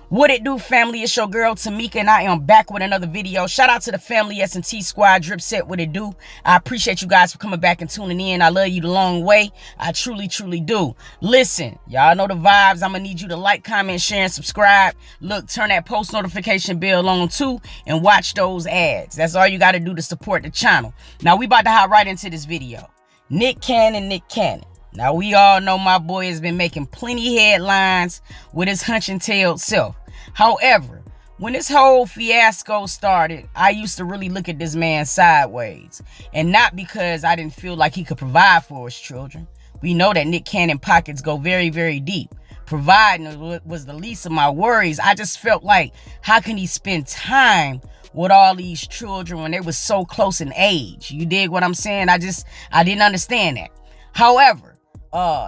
What it do, family? It's your girl Tamika, and I am back with another video. Shout out to the family S&T squad, drip set. What it do? I appreciate you guys for coming back and tuning in. I love you the long way. I truly do. Listen, y'all know the vibes. I'm gonna need you to like, comment, share, and subscribe. Look, turn that post notification bell on too, and watch those ads. That's all you got to do to support the channel. Now we about to hop right into this video. Nick Cannon. Now, we all know my boy has been making plenty headlines with his hunching-tailed self. However, when this whole fiasco started, I used to really look at this man sideways. And not because I didn't feel like he could provide for his children. We know that Nick Cannon pockets go very deep. Providing was the least of my worries. I just felt like, how can he spend time with all these children when they were so close in age? You dig what I'm saying? I didn't understand that. However,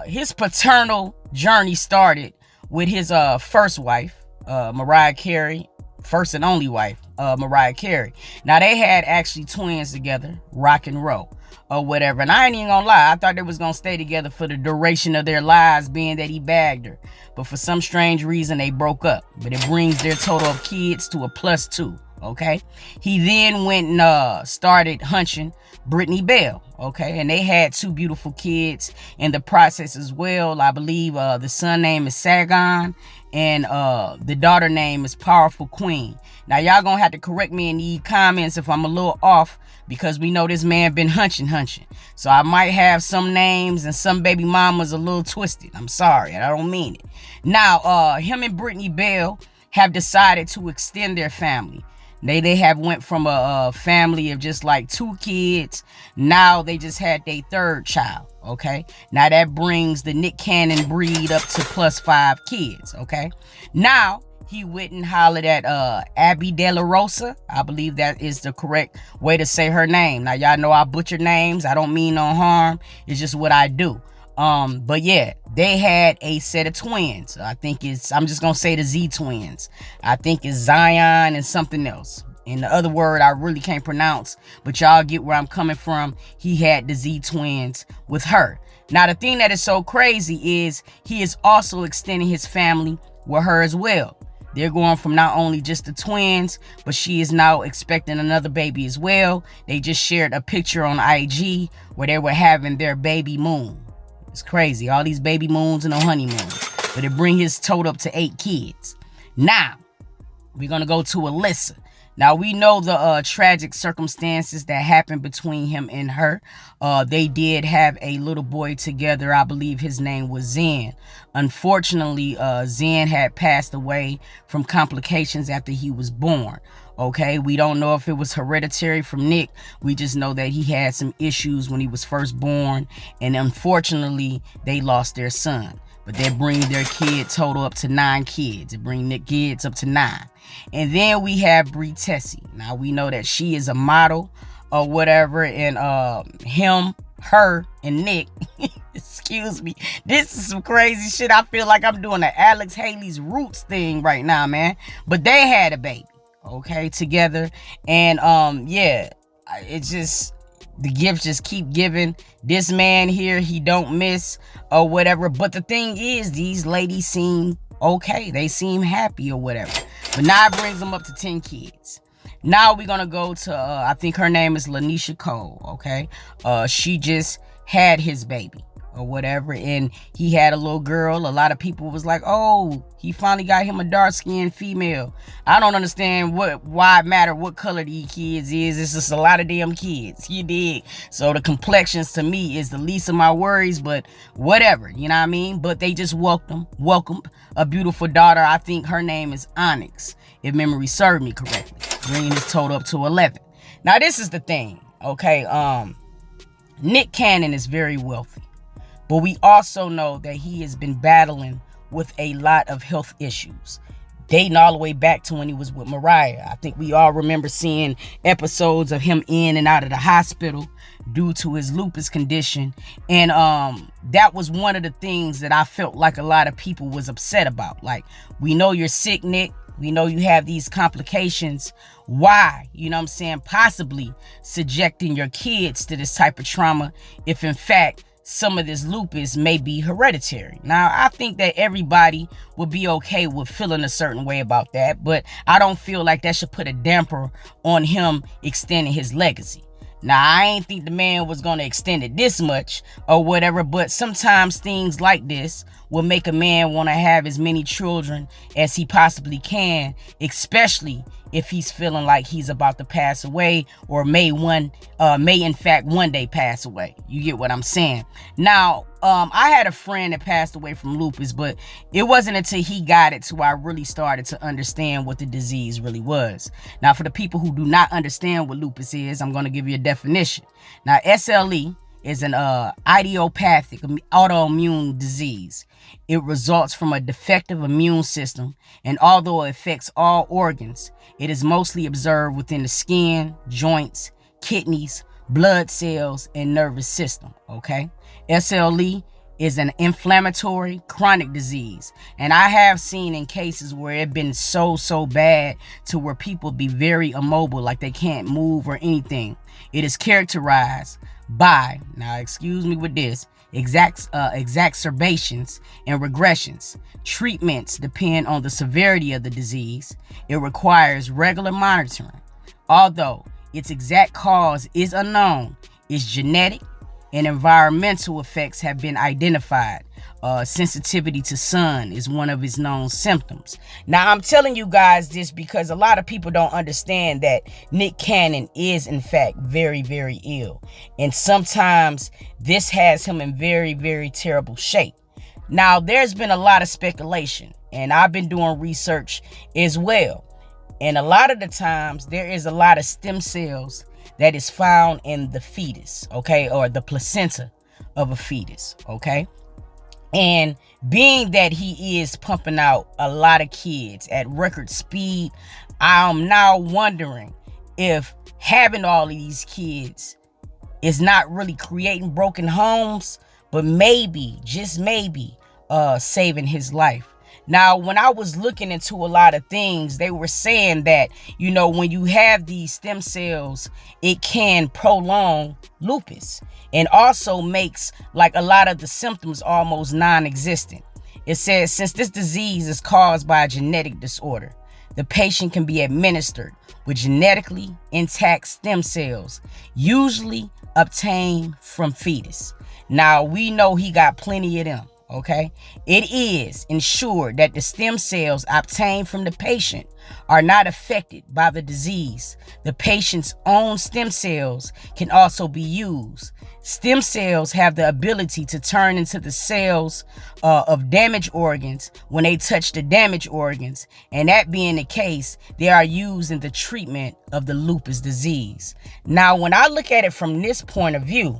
his paternal journey started with his first wife, Mariah Carey, first and only wife, Mariah Carey. Now, they had actually twins together, Rock and Roll, or whatever. And I ain't even gonna lie, I thought they was gonna stay together for the duration of their lives, being that he bagged her. But for some strange reason, they broke up. But it brings their total of kids to a +2. Okay, he then went and started hunching Brittany Bell. Okay, and they had 2 beautiful kids in the process as well. I believe the son name is Sagan, and the daughter name is Powerful Queen. Now, y'all gonna have to correct me in the comments if I'm a little off, because we know this man been hunching. So I might have some names and some baby mamas a little twisted. I'm sorry, I don't mean it. Now, him and Brittany Bell have decided to extend their family. They have went from a family of just like 2 kids. Now they just had their 3rd child. Okay, now that brings the Nick Cannon breed up to +5 kids. Okay, now he went and hollered at Abby De La Rosa. I believe that is the correct way to say her name. Now, y'all know I butcher names. I don't mean no harm. It's just what I do. But yeah, they had a set of twins. I think I'm just gonna say the Z twins. I think it's Zion and something else. And the other word I really can't pronounce, but y'all get where I'm coming from. He had the Z twins with her. Now, the thing that is so crazy is he is also extending his family with her as well. They're going from not only just the twins, but she is now expecting another baby as well. They just shared a picture on IG where they were having their baby moon. It's crazy, all these baby moons and no honeymoons. But it bring his total up to 8 kids. Now, we're gonna go to Alyssa. Now, we know the tragic circumstances that happened between him and her. They did have a little boy together. I believe his name was Zen. Unfortunately, Zen had passed away from complications after he was born. Okay, we don't know if it was hereditary from Nick. We just know that he had some issues when he was first born, and unfortunately, they lost their son. But that brings their kid total up to 9 kids. It brings Nick kids up to 9. And then we have Bree Tessie. Now, we know that she is a model or whatever, and him, her, and Nick, excuse me, this is some crazy shit. I feel like I'm doing the Alex Haley's Roots thing right now, man. But they had a baby, okay, together. And yeah, it's just, the gifts just keep giving. This man here, he don't miss or whatever. But the thing is, these ladies seem okay. They seem happy or whatever. But now it brings them up to 10 kids. Now we're going to go to, I think her name is Lanisha Cole, okay? She just had his baby or whatever, and he had a little girl. A lot of people was like, oh, he finally got him a dark-skinned female. I don't understand why it matter what color these kids is. It's just a lot of damn kids, you dig? So the complexions to me is the least of my worries, but whatever, you know what I mean? But they just welcomed a beautiful daughter. I think her name is Onyx, if memory served me correctly, bringing his total up to 11. Now, this is the thing, okay? Nick Cannon is very wealthy. But we also know that he has been battling with a lot of health issues, dating all the way back to when he was with Mariah. I think we all remember seeing episodes of him in and out of the hospital due to his lupus condition. And that was one of the things that I felt like a lot of people was upset about. Like, we know you're sick, Nick. We know you have these complications. Why? You know what I'm saying? Possibly subjecting your kids to this type of trauma if in fact some of this lupus may be hereditary. Now, I think that everybody would be okay with feeling a certain way about that, but I don't feel like that should put a damper on him extending his legacy. Now, I ain't think the man was going to extend it this much or whatever, but sometimes things like this will make a man want to have as many children as he possibly can, especially if he's feeling like he's about to pass away or may in fact one day pass away. You get what I'm saying? Now, I had a friend that passed away from lupus, but it wasn't until he got it to I really started to understand what the disease really was. Now, for the people who do not understand what lupus is, I'm going to give you a definition. Now, SLE is an idiopathic autoimmune disease. It results from a defective immune system, and although it affects all organs, it is mostly observed within the skin, joints, kidneys, blood cells, and nervous system, okay? SLE is an inflammatory chronic disease, and I have seen in cases where it's been so bad to where people be very immobile, like they can't move or anything. It is characterized by, now excuse me with this, exacerbations and regressions. Treatments depend on the severity of the disease. It requires regular monitoring. Although its exact cause is unknown, its genetic and environmental effects have been identified. Sensitivity to sun is one of its known symptoms. Now, I'm telling you guys this because a lot of people don't understand that Nick Cannon is in fact very ill, and sometimes this has him in very terrible shape. Now, there's been a lot of speculation, and I've been doing research as well, and a lot of the times there is a lot of stem cells that is found in the fetus, okay, or the placenta of a fetus, okay? And being that he is pumping out a lot of kids at record speed, I'm now wondering if having all of these kids is not really creating broken homes, but maybe, just maybe, saving his life. Now, when I was looking into a lot of things, they were saying that, you know, when you have these stem cells, it can prolong lupus and also makes like a lot of the symptoms almost non-existent. It says, since this disease is caused by a genetic disorder, the patient can be administered with genetically intact stem cells, usually obtained from fetus. Now, we know he got plenty of them. Okay, it is ensured that the stem cells obtained from the patient are not affected by the disease. The patient's own stem cells can also be used. Stem cells have the ability to turn into the cells of damaged organs when they touch the damaged organs, and that being the case, they are used in the treatment of the lupus disease. Now, when I look at it from this point of view,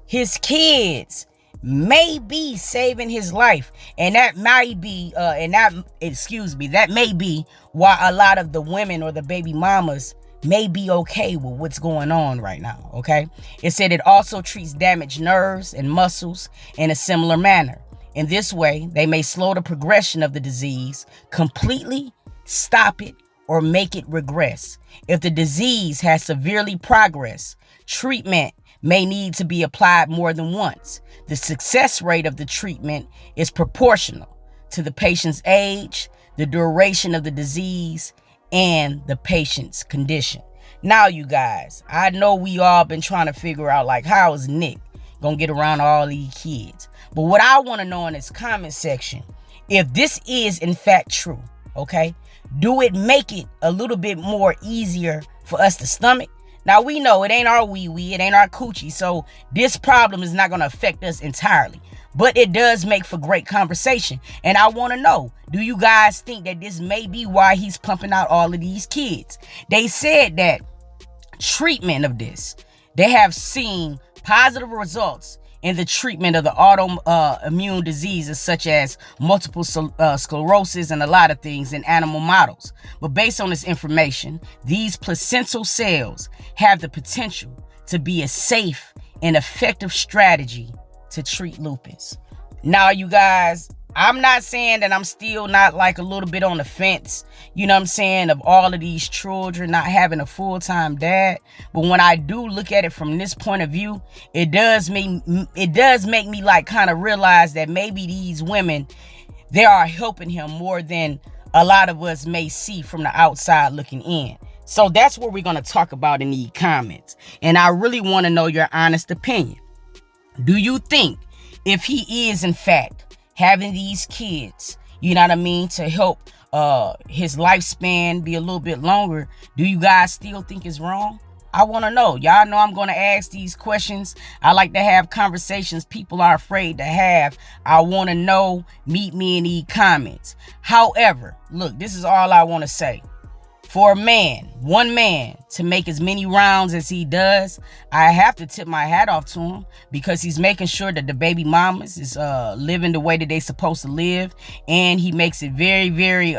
his kids may be saving his life, and that might be that may be why a lot of the women or the baby mamas may be okay with what's going on right now. Okay, it said it also treats damaged nerves and muscles in a similar manner. In this way, they may slow the progression of the disease, completely stop it, or make it regress. If the disease has severely progressed, treatment may need to be applied more than once. The success rate of the treatment is proportional to the patient's age, the duration of the disease, and the patient's condition. Now, you guys, I know we all been trying to figure out, like, how is Nick gonna get around all these kids? But what I want to know in this comment section, if this is in fact true, okay, do it make it a little bit more easier for us to stomach? Now, we know it ain't our wee-wee, it ain't our coochie, so this problem is not going to affect us entirely. But it does make for great conversation. And I want to know, do you guys think that this may be why he's pumping out all of these kids? They said that treatment of this, they have seen positive results in the treatment of the autoimmune diseases such as multiple sclerosis and a lot of things in animal models. But based on this information, these placental cells have the potential to be a safe and effective strategy to treat lupus. Now, you guys, I'm not saying that I'm still not like a little bit on the fence, you know what I'm saying, of all of these children not having a full-time dad. But when I do look at it from this point of view, it does make me like kind of realize that maybe these women, they are helping him more than a lot of us may see from the outside looking in. So that's what we're going to talk about in the comments. And I really want to know your honest opinion. Do you think if he is in fact having these kids, you know what I mean, to help his lifespan be a little bit longer, do you guys still think it's wrong? I want to know. Y'all know I'm going to ask these questions. I like to have conversations people are afraid to have. I want to know. Meet me in the comments. However, look, this is all I want to say. For a man, one man, to make as many rounds as he does, I have to tip my hat off to him, because he's making sure that the baby mamas is living the way that they supposed to live, and he makes it very, very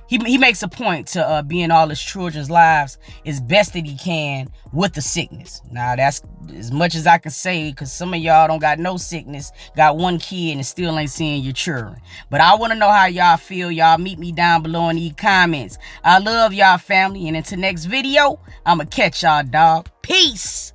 he makes a point to be in all his children's lives as best that he can with the sickness. Now, that's as much as I can say, because some of y'all don't got no sickness, got one kid and still ain't seeing your children. But I want to know how y'all feel. Y'all meet me down below in the comments. I love y'all, family, and until next video, I'ma catch y'all, dog. Peace.